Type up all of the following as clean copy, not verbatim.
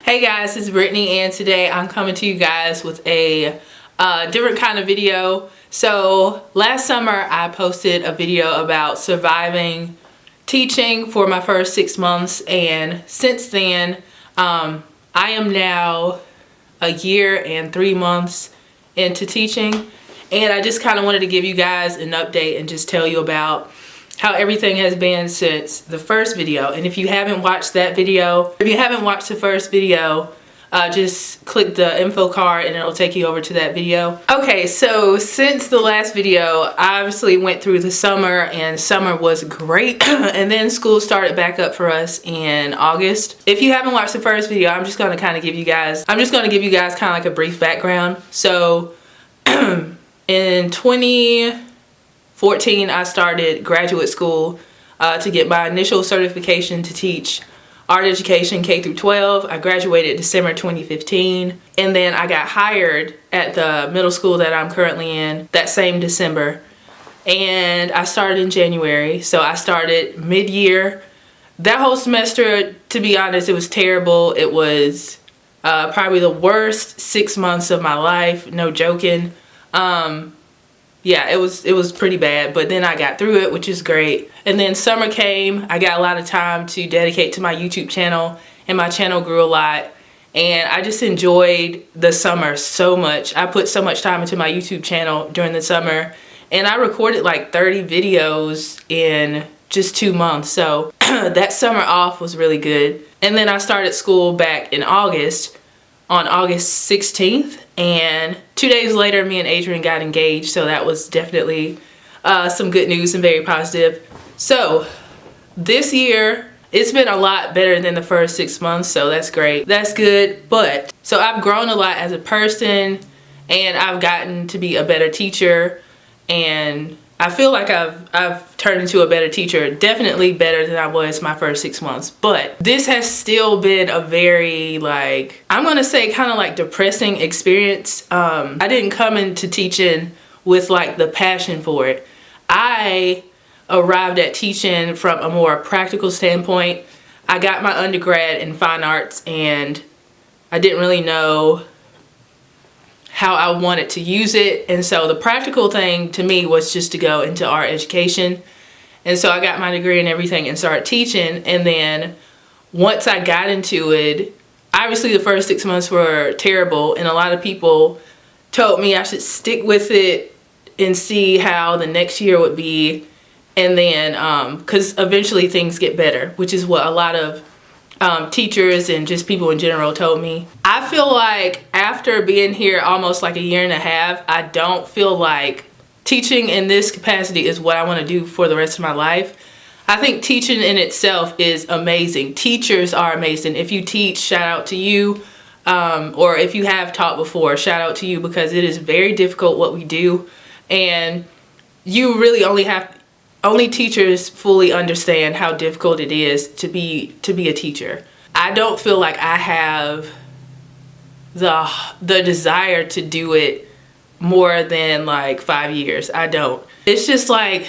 Hey guys, it's Brittany and today I'm coming to you guys with a different kind of video. So last summer I posted a video about surviving teaching for my first 6 months, and since then I am now a year and 3 months into teaching, and I just kind of wanted to give you guys an update and just tell you about how everything has been since the first video. And if you haven't watched that video, if you haven't watched the first video, just click the info card and it'll take you over to that video. Okay, so since the last video, I obviously went through the summer and summer was great. And then school started back up for us in August. If you haven't watched the first video, I'm just gonna kind of give you guys, kind of like a brief background. So in 2014, I started graduate school to get my initial certification to teach art education K through 12. I graduated December 2015, and then I got hired at the middle school that I'm currently in that same December, and I started in January. So I started mid-year. That whole semester, to be honest, it was terrible. It was probably the worst 6 months of my life, no joking. Yeah, it was pretty bad, but then I got through it, which is great. And then summer came. I got a lot of time to dedicate to my YouTube channel, and my channel grew a lot, and I just enjoyed the summer so much. I put so much time into my YouTube channel during the summer, and I recorded like 30 videos in just 2 months. So that summer off was really good. And then I started school back in August, on August 16th, and 2 days later me and Adrian got engaged, so that was definitely some good news and very positive. So this year it's been a lot better than the first 6 months, so that's great, that's good. But so I've grown a lot as a person, and I've gotten to be a better teacher, and I feel like I've turned into a better teacher, definitely better than I was my first 6 months. But this has still been a very, like, I'm gonna say kind of like depressing experience. I didn't come into teaching with like the passion for it. I arrived at teaching from a more practical standpoint. I got my undergrad in fine arts, and I didn't really know how I wanted to use it, and so the practical thing to me was just to go into art education. And so I got my degree and everything and started teaching. And then once I got into it, obviously the first 6 months were terrible, and a lot of people told me I should stick with it and see how the next year would be, and then because eventually things get better, which is what a lot of teachers and just people in general told me. I feel like after being here almost like a year and a half, I don't feel like teaching in this capacity is what I want to do for the rest of my life. I think teaching in itself is amazing. Teachers are amazing. If you teach, shout out to you. Or if you have taught before, shout out to you, because it is very difficult what we do, and you really only teachers fully understand how difficult it is to be a teacher. I don't feel like I have the desire to do it more than like 5 years. I don't. It's just like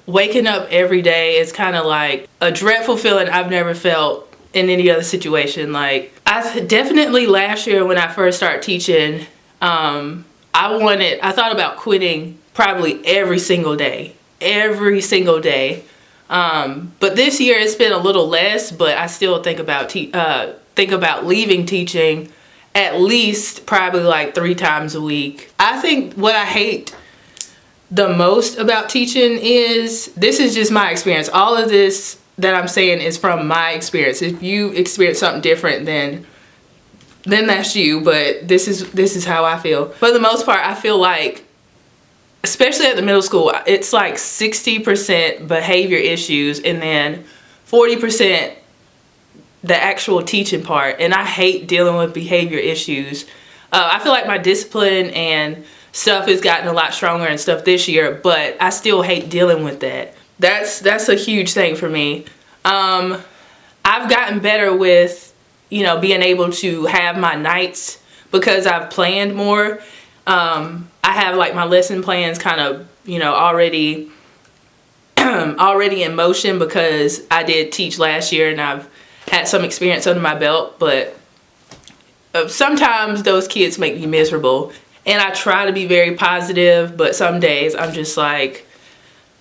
waking up every day is kind of like a dreadful feeling I've never felt in any other situation. Like, I definitely last year when I first started teaching, I thought about quitting probably every single day. But this year it's been a little less, but I still think about leaving teaching at least probably like 3 times a week. I think what I hate the most about teaching is, this is just my experience. All of this that I'm saying is from my experience. If you experience something different, then that's you, but this is how I feel. For the most part, I feel like, especially at the middle school, it's like 60% behavior issues and then 40% the actual teaching part. And I hate dealing with behavior issues. I feel like my discipline and stuff has gotten a lot stronger and stuff this year, but I still hate dealing with that. That's a huge thing for me. I've gotten better with, being able to have my nights because I've planned more. I have like my lesson plans kind of, already in motion because I did teach last year and I've had some experience under my belt. But sometimes those kids make me miserable, and I try to be very positive, but some days I'm just like,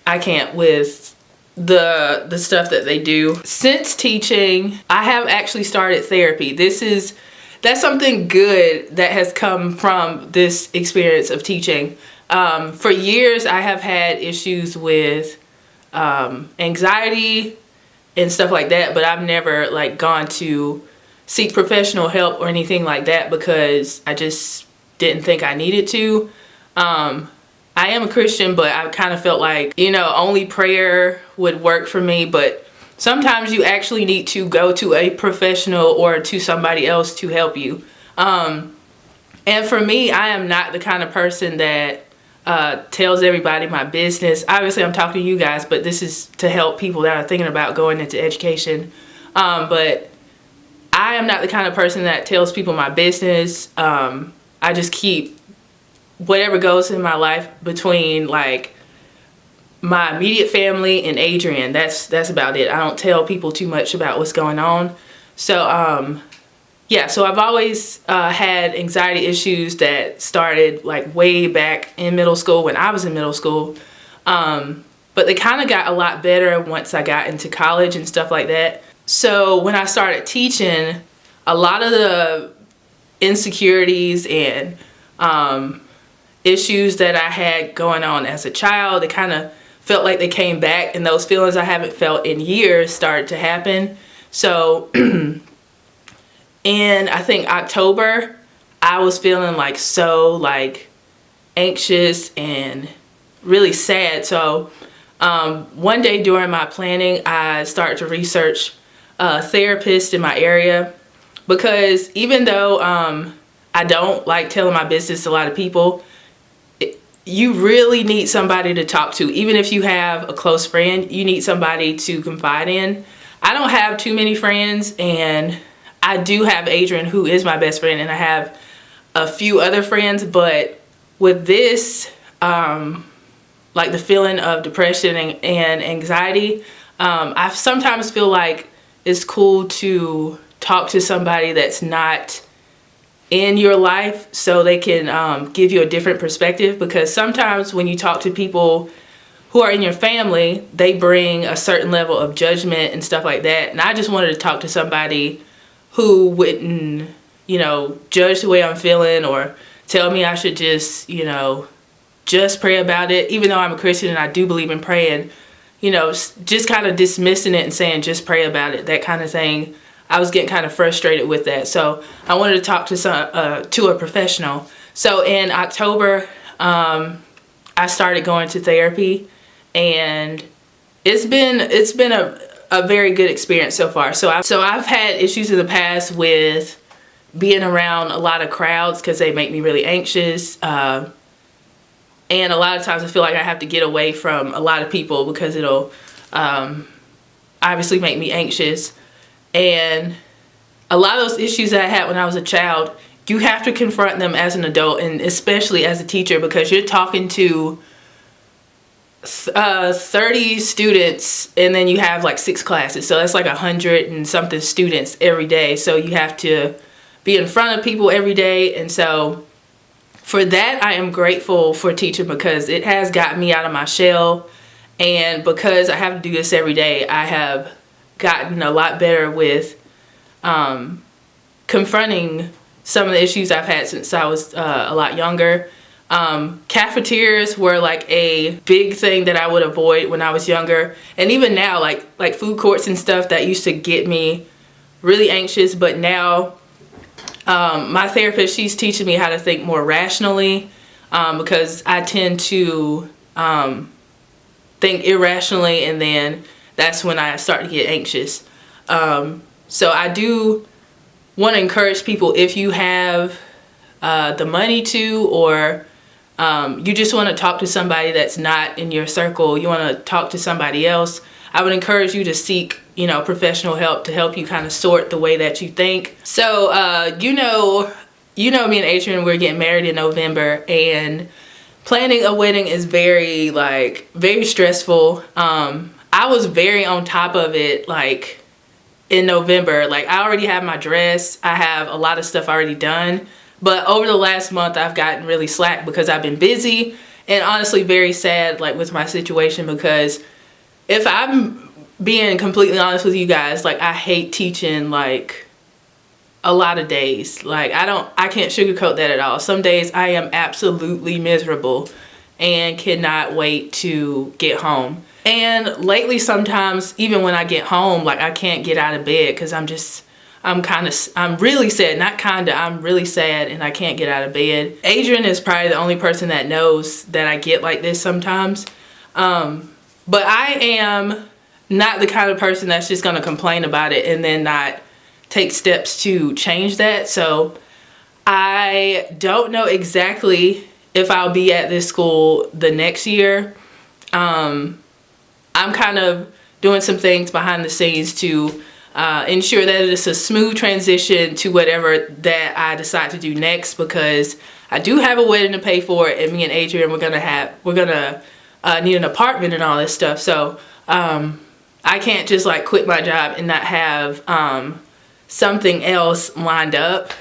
I can't with the stuff that they do. Since teaching, I have actually started therapy. That's something good that has come from this experience of teaching. For years, I have had issues with anxiety and stuff like that, but I've never like gone to seek professional help or anything like that because I just didn't think I needed to. I am a Christian, but I kind of felt like, you know, only prayer would work for me, but sometimes you actually need to go to a professional or to somebody else to help you. And for me, I am not the kind of person that tells everybody my business. Obviously, I'm talking to you guys, but this is to help people that are thinking about going into education. But I am not the kind of person that tells people my business. I just keep whatever goes in my life between like my immediate family and Adrian. That's about it. I don't tell people too much about what's going on. So yeah, so I've always had anxiety issues that started like way back in middle school when I was in middle school. But they kind of got a lot better once I got into college and stuff like that. So when I started teaching, a lot of the insecurities and issues that I had going on as a child, they kind of felt like they came back, and those feelings I haven't felt in years started to happen. So in I think October, I was feeling like so like anxious and really sad. So one day during my planning, I started to research therapists in my area, because even though I don't like telling my business to a lot of people, you really need somebody to talk to. Even if you have a close friend, you need somebody to confide in. I don't have too many friends, and I do have Adrian, who is my best friend, and I have a few other friends, but with this, like the feeling of depression and anxiety, I sometimes feel like it's cool to talk to somebody that's not in your life so they can give you a different perspective, because sometimes when you talk to people who are in your family, they bring a certain level of judgment and stuff like that. And I just wanted to talk to somebody who wouldn't, you know, judge the way I'm feeling or tell me I should just, you know, just pray about it. Even though I'm a Christian and I do believe in praying, you know, just kind of dismissing it and saying just pray about it, that kind of thing. I was getting kind of frustrated with that. So I wanted to talk to a professional. So in October, I started going to therapy, and it's been a very good experience so far. So I've had issues in the past with being around a lot of crowds because they make me really anxious. And a lot of times I feel like I have to get away from a lot of people because it'll obviously make me anxious. And a lot of those issues that I had when I was a child, you have to confront them as an adult, and especially as a teacher, because you're talking to 30 students, and then you have like 6 classes. So that's like 100 and something students every day. So you have to be in front of people every day. And so for that, I am grateful for teaching, because it has gotten me out of my shell. And because I have to do this every day, I have gotten a lot better with confronting some of the issues I've had since I was a lot younger. Cafeterias were like a big thing that I would avoid when I was younger. And even now, like food courts and stuff, that used to get me really anxious. But now my therapist, she's teaching me how to think more rationally, because I tend to think irrationally, and then that's when I start to get anxious. So I do want to encourage people, if you have the money to, or you just want to talk to somebody that's not in your circle, you want to talk to somebody else, I would encourage you to seek, you know, professional help to help you kind of sort the way that you think. So, you know, me and Adrian, we're getting married in November, and planning a wedding is very stressful. I was very on top of it, like in November. Like, I already have my dress. I have a lot of stuff already done. But over the last month, I've gotten really slack because I've been busy and honestly very sad, like, with my situation, because if I'm being completely honest with you guys, like, I hate teaching, like, a lot of days. Like, I can't sugarcoat that at all. Some days I am absolutely miserable and cannot wait to get home. And lately, sometimes even when I get home, like, I can't get out of bed because I'm really sad. I'm really sad and I can't get out of bed. Adrian is probably the only person that knows that I get like this sometimes. But I am not the kind of person that's just gonna complain about it and then not take steps to change that. So I don't know exactly if I'll be at this school the next year. I'm kind of doing some things behind the scenes to ensure that it's a smooth transition to whatever that I decide to do next, because I do have a wedding to pay for, and me and Adrian, we're gonna need an apartment and all this stuff. So I can't just like quit my job and not have something else lined up.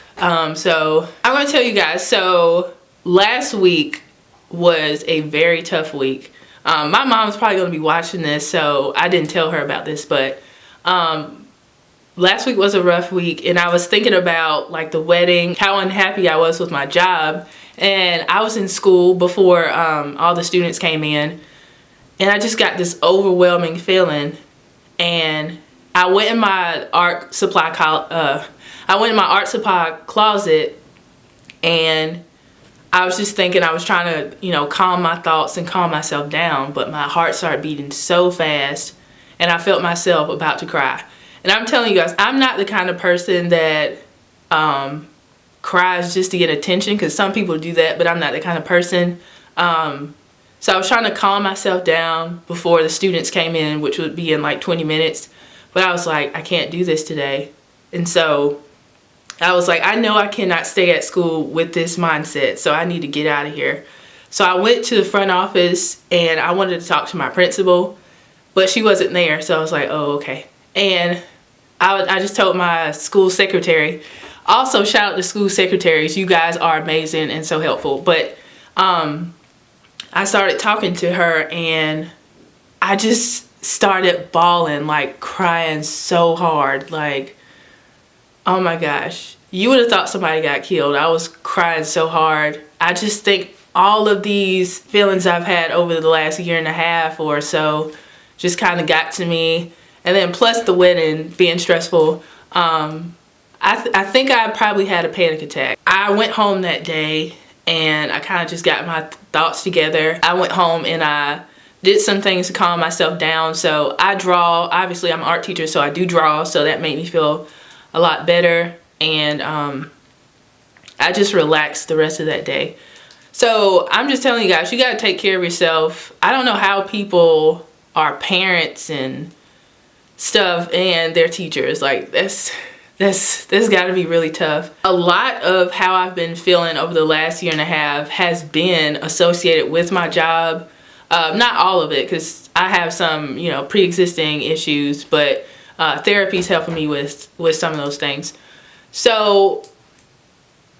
So I'm gonna tell you guys, so last week was a very tough week. My mom's probably gonna be watching this, so I didn't tell her about this, but last week was a rough week, and I was thinking about like the wedding, how unhappy I was with my job, and I was in school before all the students came in, and I just got this overwhelming feeling. And I went in my art supply closet, and I was just thinking, I was trying to, you know, calm my thoughts and calm myself down, but my heart started beating so fast, and I felt myself about to cry. And I'm telling you guys, I'm not the kind of person that cries just to get attention, because some people do that, but I'm not the kind of person. So I was trying to calm myself down before the students came in, which would be in like 20 minutes. But I was like, I can't do this today. And so I was like, I know I cannot stay at school with this mindset, so I need to get out of here. So I went to the front office and I wanted to talk to my principal, but she wasn't there. So I was like, oh, okay. And I just told my school secretary. Also, shout out to school secretaries. You guys are amazing and so helpful. But I started talking to her, and I just started bawling, like crying so hard. Like, oh my gosh, you would have thought somebody got killed. I was crying so hard. I just think all of these feelings I've had over the last year and a half or so just kind of got to me. And then plus the wedding being stressful, I think I probably had a panic attack. I went home that day and I kind of just got my thoughts together. I went home and I did some things to calm myself down. So I draw. Obviously, I'm an art teacher, so I do draw. So that made me feel a lot better. And I just relaxed the rest of that day. So I'm just telling you guys, you got to take care of yourself. I don't know how people are parents and stuff and they're teachers. Like, that's got to be really tough. A lot of how I've been feeling over the last year and a half has been associated with my job. Not all of it, because I have some, you know, pre-existing issues, but therapy's helping me with some of those things. So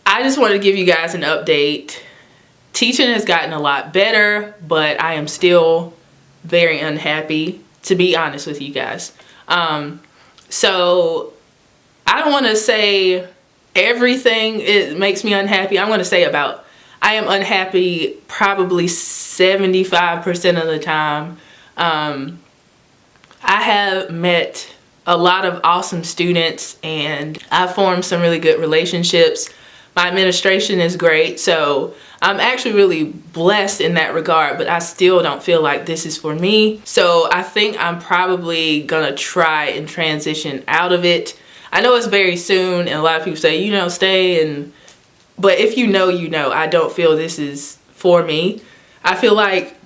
I just wanted to give you guys an update. Teaching has gotten a lot better, but I am still very unhappy, to be honest with you guys. So I don't want to say everything it makes me unhappy. I'm going to say about, I am unhappy probably 75% of the time. I have met a lot of awesome students and I formed some really good relationships. My administration is great, so I'm actually really blessed in that regard, but I still don't feel like this is for me. So I think I'm probably gonna try and transition out of it. I know it's very soon, and a lot of people say, you know, stay, but if you know, you know. I don't feel this is for me. I feel like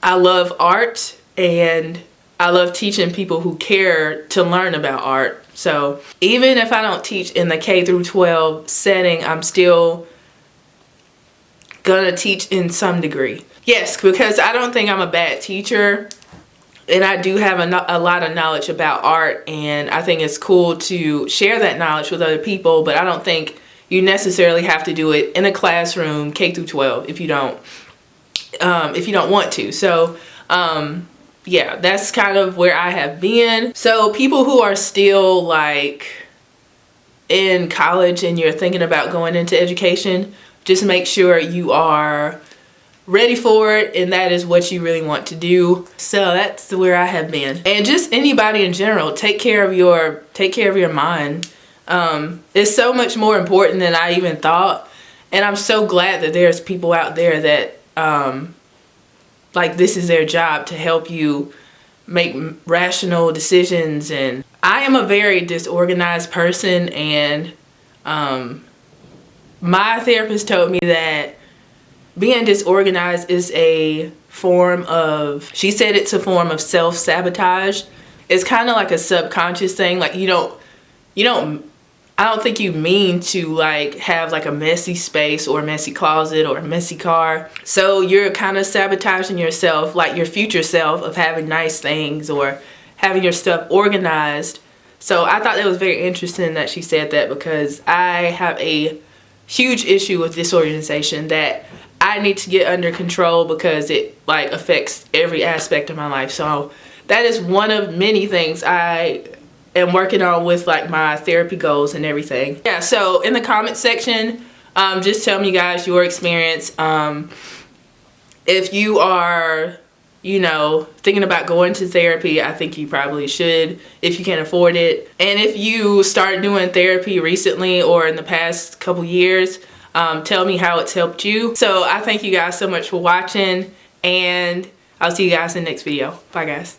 I love art and I love teaching people who care to learn about art. So even if I don't teach in the K through 12 setting, I'm still gonna teach in some degree. Yes, because I don't think I'm a bad teacher. And I do have a lot of knowledge about art, and I think it's cool to share that knowledge with other people, but I don't think you necessarily have to do it in a classroom K through 12 if you don't want to. So yeah, that's kind of where I have been. So people who are still like in college and you're thinking about going into education, just make sure you are ready for it and that is what you really want to do. So that's where I have been. And just anybody in general, take care of your mind. It's so much more important than I even thought, and I'm so glad that there's people out there that like this is their job to help you make rational decisions. And I am a very disorganized person, and my therapist told me that being disorganized is a form of, she said it's a form of self-sabotage. It's kind of like a subconscious thing. Like you don't I don't think you mean to like have like a messy space or a messy closet or a messy car. So you're kind of sabotaging yourself, like your future self, of having nice things or having your stuff organized. So I thought that was very interesting that she said that, because I have a huge issue with disorganization that I need to get under control because it like affects every aspect of my life. So that is one of many things I am working on with like my therapy goals and everything. Yeah, so in the comment section, just tell me guys your experience. If you are, you know, thinking about going to therapy, I think you probably should if you can afford it. And if you start doing therapy recently or in the past couple years, tell me how it's helped you. So I thank you guys so much for watching, and I'll see you guys in the next video. Bye guys.